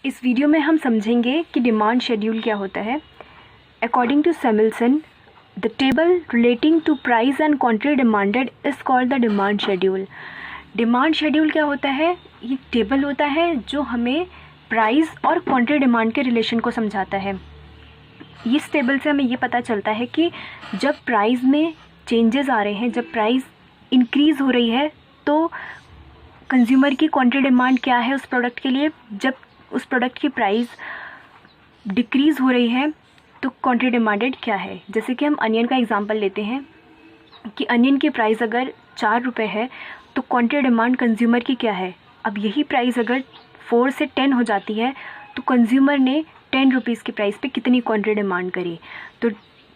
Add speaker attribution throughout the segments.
Speaker 1: इस वीडियो में हम समझेंगे कि डिमांड शेड्यूल क्या होता है। According to Samuelson, the table relating to price and quantity demanded is called the demand schedule. Demand schedule क्या होता है? ये टेबल होता है जो हमें प्राइस और क्वांटिटी डिमांड के रिलेशन को समझाता है। इस टेबल से हमें ये पता चलता है कि जब प्राइस में चेंजेस आ रहे हैं, जब प्राइस इंक्रीज़ हो रही है तो कंज्यूमर की क्वांटिटी डिमांड क्या है उस प्रोडक्ट के लिए, जब उस प्रोडक्ट की प्राइस डिक्रीज़ हो रही है तो क्वांटिटी डिमांडेड क्या है। जैसे कि हम अनियन का एग्जांपल लेते हैं कि अनियन की प्राइस अगर 4 रुपये है तो क्वांटिटी डिमांड कंज्यूमर की क्या है। अब यही प्राइस अगर 4 से 10 हो जाती है तो कंज्यूमर ने 10 रुपीज़ की प्राइस पे कितनी क्वांटिटी डिमांड करी। तो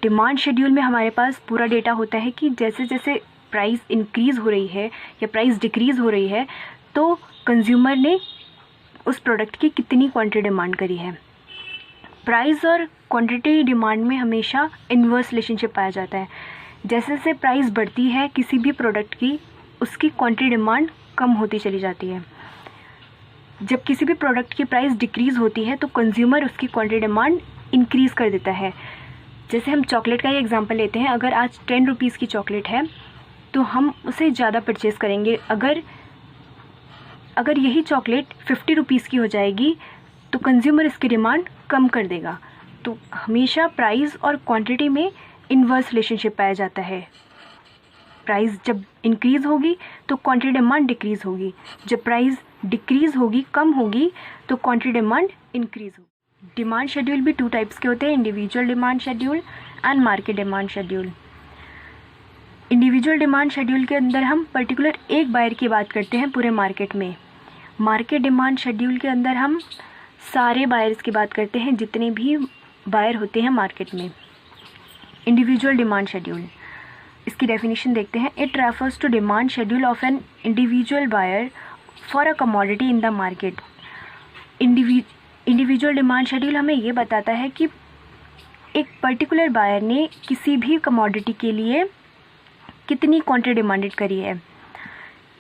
Speaker 1: डिमांड शेड्यूल में हमारे पास पूरा डेटा होता है कि जैसे जैसे प्राइस इंक्रीज़ हो रही है या प्राइस डिक्रीज़ हो रही है तो कंज्यूमर ने उस प्रोडक्ट की कितनी क्वांटिटी डिमांड करी है। प्राइस और क्वांटिटी डिमांड में हमेशा इन्वर्स रिलेशनशिप पाया जाता है। जैसे जैसे प्राइस बढ़ती है किसी भी प्रोडक्ट की, उसकी क्वांटिटी डिमांड कम होती चली जाती है। जब किसी भी प्रोडक्ट की प्राइस डिक्रीज़ होती है तो कंज्यूमर उसकी क्वांटिटी डिमांड इंक्रीज़ कर देता है। जैसे हम चॉकलेट का ही एग्जांपल लेते हैं, अगर आज 10 रुपीज़ की चॉकलेट है तो हम उसे ज़्यादा परचेज़ करेंगे। अगर यही चॉकलेट 50 रुपीज़ की हो जाएगी तो कंज्यूमर इसकी डिमांड कम कर देगा। तो हमेशा प्राइस और क्वांटिटी में इन्वर्स रिलेशनशिप पाया जाता है। प्राइस जब इंक्रीज़ होगी तो क्वांटिटी डिमांड डिक्रीज़ होगी, जब प्राइस डिक्रीज़ होगी, कम होगी, तो क्वांटिटी डिमांड इंक्रीज़ होगी। डिमांड शेड्यूल भी 2 टाइप्स के होते हैं, individual demand schedule and market demand schedule. Individual demand schedule के अंदर हम पर्टिकुलर एक बायर की बात करते हैं पूरे मार्केट में। मार्केट डिमांड शेड्यूल के अंदर हम सारे बायर्स की बात करते हैं, जितने भी बायर होते हैं मार्केट में। इंडिविजुअल डिमांड शेड्यूल, इसकी डेफिनेशन देखते हैं। It refers to demand schedule of an individual buyer for a commodity in the market. Individual demand schedule हमें ये बताता है कि एक पर्टिकुलर बायर ने किसी भी कमोडिटी के लिए कितनी क्वांटिटी डिमांडेड करी है।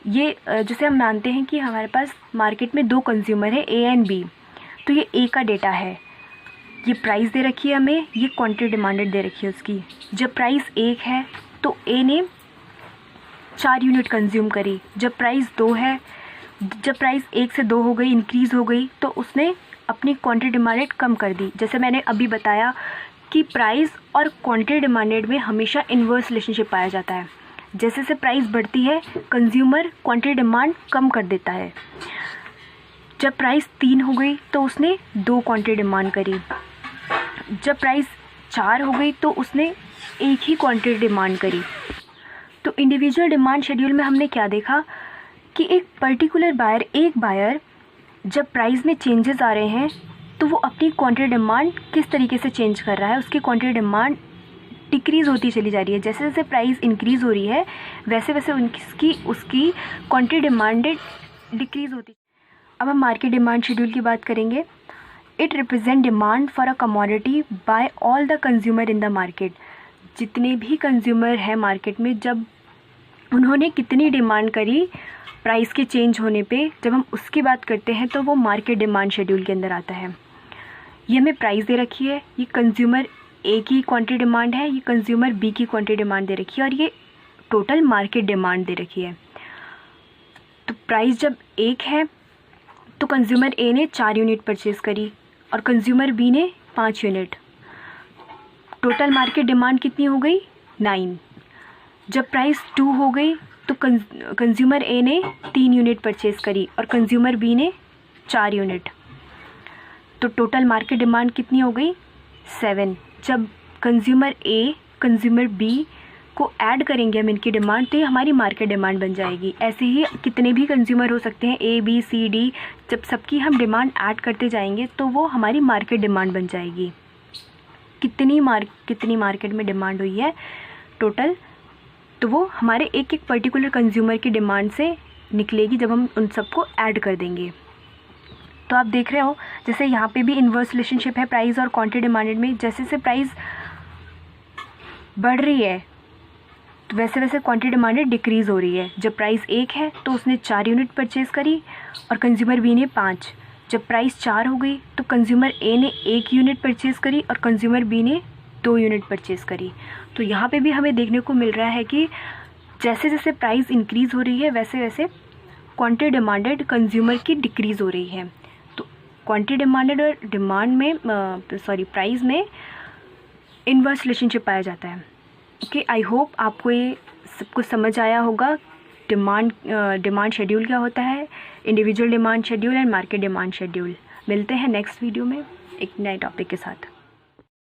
Speaker 1: ये जैसे हम मानते हैं कि हमारे पास मार्केट में 2 कंज्यूमर है, ए एंड बी। तो ये ए का डेटा है, ये प्राइस दे रखी है हमें, ये क्वांटिटी डिमांडेड दे रखी है उसकी। जब प्राइस 1 है तो ए ने 4 यूनिट कंज्यूम करी। जब प्राइस 2 है, जब प्राइस 1 से 2 हो गई, इंक्रीज़ हो गई, तो उसने अपनी क्वांटिटी डिमांडेड कम कर दी। जैसे मैंने अभी बताया कि प्राइस और क्वांटिटी डिमांडेड में हमेशा इन्वर्स रिलेशनशिप पाया जाता है। जैसे जैसे प्राइस बढ़ती है कंज्यूमर क्वांटिटी डिमांड कम कर देता है। जब प्राइस 3 हो गई तो उसने 2 क्वांटिटी डिमांड करी। जब प्राइस 4 हो गई तो उसने 1 ही क्वांटिटी डिमांड करी। तो इंडिविजुअल डिमांड शेड्यूल में हमने क्या देखा कि एक पर्टिकुलर बायर, एक बायर जब प्राइस में चेंजेस आ रहे हैं तो वो अपनी क्वांटिटी डिमांड किस तरीके से चेंज कर रहा है। उसकी क्वांटिटी डिमांड डिक्रीज़ होती चली जा रही है। जैसे जैसे प्राइस इंक्रीज़ हो रही है वैसे वैसे उसकी क्वांटिटी डिमांडेड डिक्रीज़ होती। अब हम मार्केट डिमांड शेड्यूल की बात करेंगे। It represent demand for a commodity by all the consumer in the market. जितने भी कंज्यूमर हैं मार्केट में, जब उन्होंने कितनी डिमांड करी प्राइस के चेंज होने पे, जब हम उसकी बात करते हैं तो वो मार्केट डिमांड शेड्यूल के अंदर आता है। ये हमें प्राइस दे रखी है, ये कंज्यूमर ए की क्वांटिटी डिमांड है, ये कंज्यूमर बी की क्वांटिटी डिमांड दे रखी है और ये टोटल मार्केट डिमांड दे रखी है। तो प्राइस जब 1 है तो कंज्यूमर ए ने 4 यूनिट परचेज़ करी और कंज्यूमर बी ने 5 यूनिट। टोटल मार्केट डिमांड कितनी हो गई? 9। जब प्राइस 2 हो गई तो कंज्यूमर ए ने 3 यूनिट परचेज़ करी और कंज्यूमर बी ने 4 यूनिट। तो टोटल मार्केट डिमांड कितनी हो गई? 7। जब कंज्यूमर ए कंज्यूमर बी को ऐड करेंगे हम इनकी डिमांड तो ये हमारी मार्केट डिमांड बन जाएगी। ऐसे ही कितने भी कंज्यूमर हो सकते हैं, ए बी सी डी, जब सबकी हम डिमांड ऐड करते जाएंगे तो वो हमारी मार्केट डिमांड बन जाएगी। कितनी मार्केट में डिमांड हुई है टोटल, तो वो हमारे एक पर्टिकुलर कंज्यूमर की डिमांड से निकलेगी जब हम उन सबको ऐड कर देंगे। तो आप देख रहे हो जैसे यहाँ पे भी इन्वर्स रिलेशनशिप है प्राइस और क्वांटिटी डिमांडेड में। जैसे जैसे प्राइस बढ़ रही है तो वैसे वैसे क्वांटिटी डिमांडेड डिक्रीज़ हो रही है। जब प्राइस 1 है तो उसने 4 यूनिट परचेज़ करी और कंज्यूमर बी ने 5। जब प्राइस 4 हो गई तो कंज्यूमर ए ने 1 यूनिट परचेज़ करी और कंज्यूमर बी ने 2 यूनिट परचेज़ करी। तो यहाँ पे भी हमें देखने को मिल रहा है कि जैसे जैसे प्राइस इंक्रीज़ हो रही है वैसे वैसे क्वांटिटी डिमांडेड कंज्यूमर की डिक्रीज़ हो रही है। तो क्वांटिटी डिमांडेड और डिमांड में प्राइस में इन्वर्स रिलेशनशिप पाया जाता है। ओके, आई होप आपको ये सब कुछ समझ आया होगा। डिमांड शेड्यूल क्या होता है, individual demand schedule and market demand schedule. मिलते हैं नेक्स्ट वीडियो में एक नए टॉपिक के साथ।